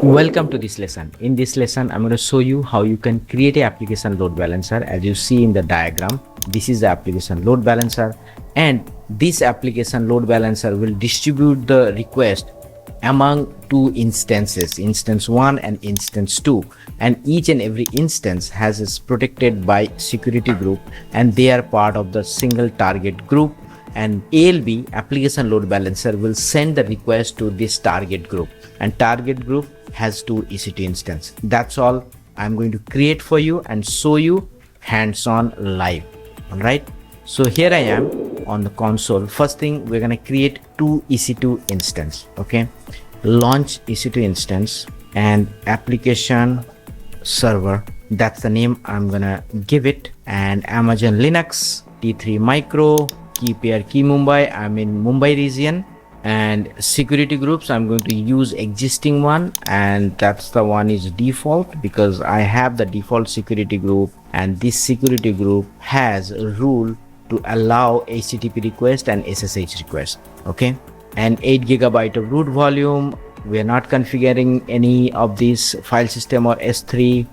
Welcome to this lesson. In this lesson, I'm going to show you how you can create an application load balancer. As you see in the diagram, this is the application load balancer, and this application load balancer will distribute the request among two instances, instance 1 and instance 2, and each and every instance has is protected by security group, and they are part of the single target group. And ALB, application load balancer, will send the request to this target group, and target group has two EC2 instance. That's all I'm going to create for you and show you hands-on live. All right, so here I am on the console. First thing, we're going to create two EC2 instance. Okay, launch EC2 instance and application server, that's the name I'm gonna give it, and Amazon Linux T3 micro key pair key Mumbai. I'm in Mumbai region. And security groups, I'm going to use existing one, and that's the one is default because I have the default security group, and this security group has a rule to allow HTTP request and SSH request. Okay, and 8 GB of root volume. We are not configuring any of these file system or S3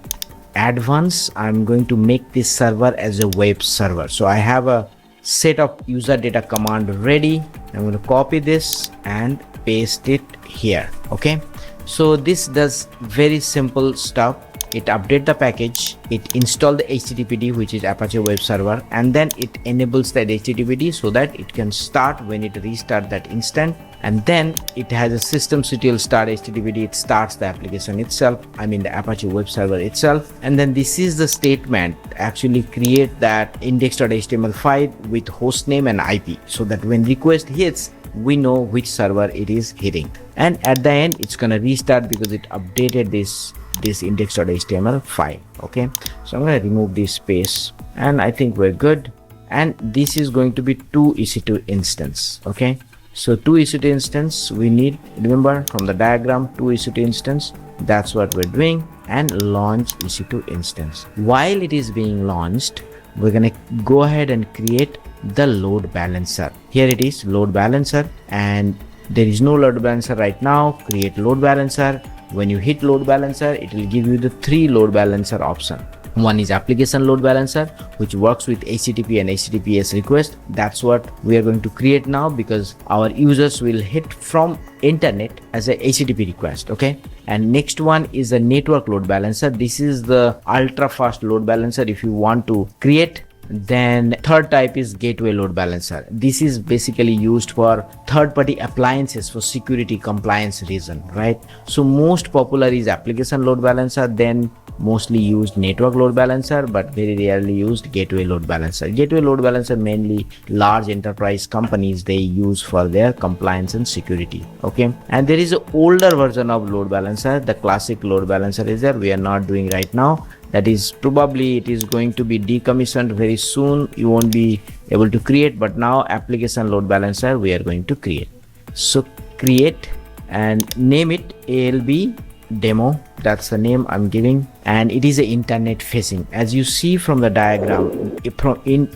advanced. I'm going to make this server as a web server. So I have a set of user data command ready. I'm going to copy this and paste it here. Okay, so this does very simple stuff. It update the package, it install the HTTPD, which is Apache web server, and then it enables that HTTPD so that it can start when it restart that instant. And then it has a systemctl start HTTPD. It starts the application itself, I mean the Apache web server itself. And then this is the statement actually create that index.html file with hostname and IP, so that when request hits, we know which server it is hitting. And at the end, it's gonna restart because it updated this index.html file. Okay, so I'm going to remove this space, and I think we're good. And this is going to be two EC2 instance. Okay, so two EC2 instance we need, remember from the diagram, two EC2 instance, that's what we're doing. And launch EC2 instance. While it is being launched, we're going to go ahead and create the load balancer. Here it is, load balancer, and there is no load balancer right now. Create load balancer. When you hit load balancer, it will give you the three load balancer option. One is application load balancer, which works with HTTP and HTTPS request. That's what we are going to create now, because our users will hit from internet as a HTTP request. Okay, and next one is a network load balancer. This is the ultra fast load balancer if you want to create. Then third type is gateway load balancer. This is basically used for third-party appliances for security compliance reason, right? So most popular is application load balancer, then mostly used network load balancer, but very rarely used gateway load balancer. Gateway load balancer mainly large enterprise companies they use for their compliance and security. Okay, and there is an older version of load balancer. The classic load balancer is there. We are not doing right now. That is probably it is going to be decommissioned very soon. You won't be able to create, but now application load balancer we are going to create. So create and name it ALB demo. That's the name I'm giving, and it is a internet facing. As you see from the diagram,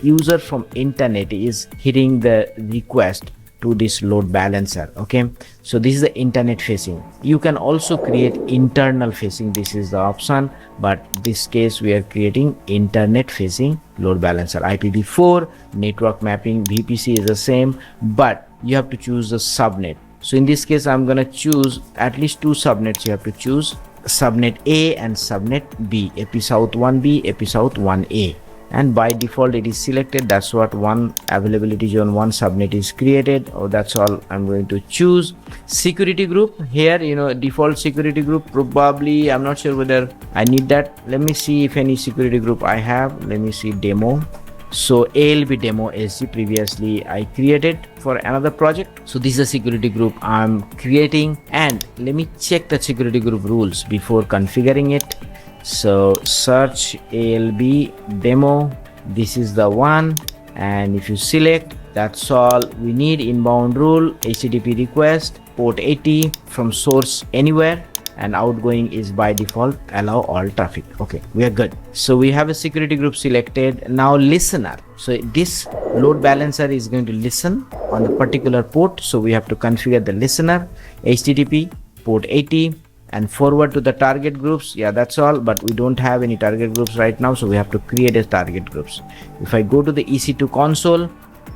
user from internet is hitting the request to this load balancer. Okay, so this is the internet facing. You can also create internal facing. This is the option, but this case we are creating internet facing load balancer. IPv4 network mapping VPC is the same, but you have to choose the subnet. So in this case, I'm gonna choose at least two subnets. You have to choose subnet A and subnet B, AP South 1B, AP South 1A. And by default it is selected. That's what one availability zone, one subnet is created. Oh, that's all I'm going to choose. Security group here, you know, default security group, probably I'm not sure whether I need that. Let me see if any security group I have. Let me see demo. So ALB demo SG previously I created for another project. So this is a security group I'm creating, and let me check the security group rules before configuring it. So search ALB demo, this is the one, and if you select, that's all we need. Inbound rule, HTTP request, port 80 from source anywhere, and outgoing is by default allow all traffic. Okay, we are good. So we have a security group selected. Now listener, so this load balancer is going to listen on the particular port, so we have to configure the listener, HTTP port 80, and forward to the target groups. Yeah, that's all, but we don't have any target groups right now, so we have to create a target groups. If I go to the EC2 console,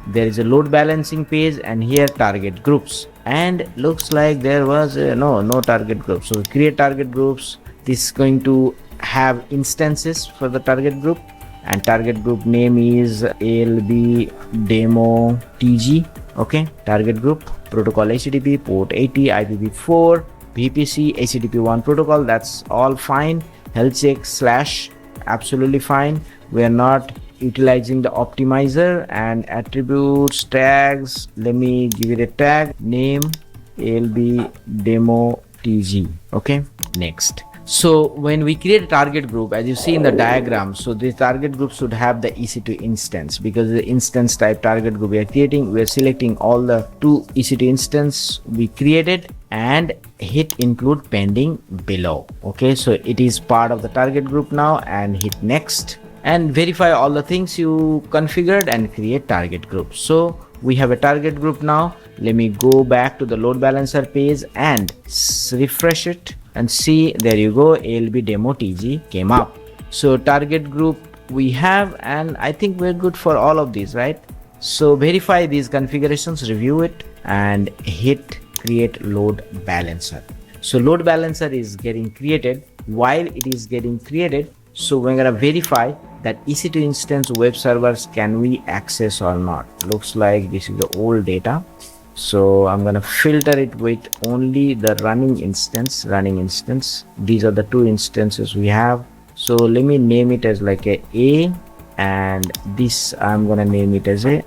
there is a load balancing page, and here target groups, and looks like there was no target groups. So create target groups. This is going to have instances for the target group, and target group name is ALB demo TG. Okay, target group, protocol HTTP, port 80, IPv4, VPC, HTTP1 protocol. That's all fine. Health check / absolutely fine. We are not utilizing the optimizer. And attributes, tags, let me give it a tag, name ALB demo TG. Okay, next. So when we create a target group, as you see in the diagram, so the target group should have the EC2 instance, because the instance type target group we are creating, we are selecting all the 2 EC2 instance we created and hit include pending below. Okay, so it is part of the target group now, and hit next and verify all the things you configured and create target group. So we have a target group now. Let me go back to the load balancer page and refresh it, and see, there you go, ALB demo TG came up. So target group we have, and I think we're good for all of these, right? So verify these configurations, review it, and hit create load balancer. So load balancer is getting created. While it is getting created, so we're gonna verify that EC2 instance web servers can we access or not. Looks like this is the old data. So I'm gonna filter it with only the running instance. These are the 2 instances we have. So let me name it as like a and this I'm gonna name it as a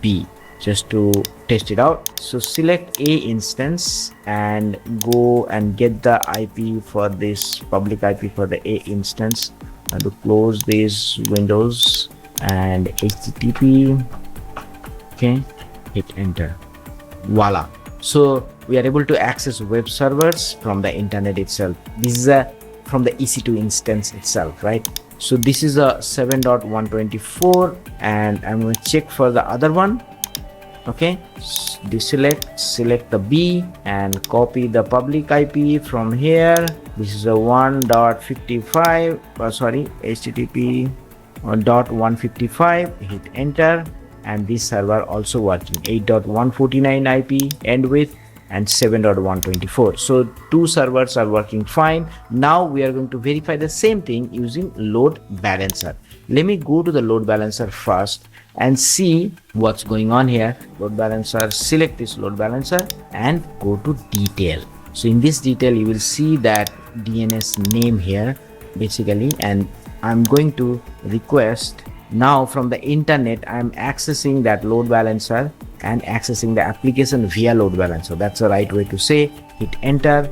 B, just to test it out. So select a instance and go and get the IP for this public IP for the a instance. I have to close these windows and HTTP. Okay, hit enter. Voila. So we are able to access web servers from the internet itself. This is from the EC2 instance itself, right? So this is a 7.124, and I'm going to check for the other one. Okay, select the B and copy the public IP from here. This is a 1.55 HTTP 1.155. hit enter, and this server also working. 8.149 IP end with, and 7.124. so 2 servers are working fine. Now we are going to verify the same thing using load balancer. Let me go to the load balancer first and see what's going on here. Load balancer, select this load balancer and go to detail. So in this detail you will see that DNS name here basically, and I'm going to request now from the internet. I'm accessing that load balancer and accessing the application via load balancer. That's the right way to say. Hit enter.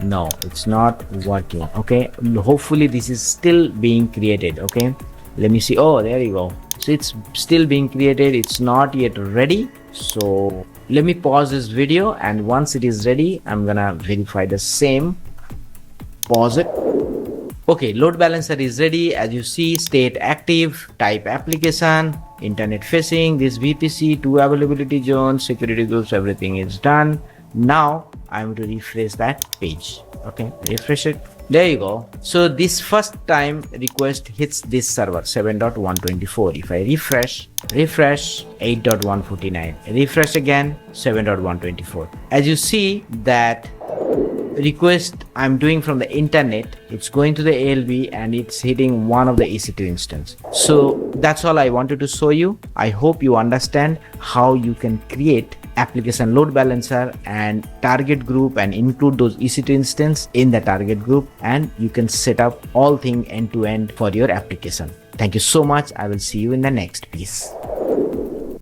No, it's not working. Okay, hopefully this is still being created. Okay, let me see. Oh, there you go. So it's still being created. It's not yet ready. So let me pause this video, and once it is ready, I'm gonna verify the same. Pause it. Okay, load balancer is ready. As you see, state active, type application, internet facing, this VPC, 2 availability zones, security groups, everything is done. Now I'm going to refresh that page. Okay, refresh it. There you go. So this first time request hits this server 7.124. If I refresh 8.149, refresh again 7.124. As you see that request I'm doing from the internet, it's going to the ALB and it's hitting one of the EC2 instance. So that's all I wanted to show you. I hope you understand how you can create application load balancer and target group and include those EC2 instance in the target group, and you can set up all things end to end for your application. Thank you so much. I will see you in the next piece.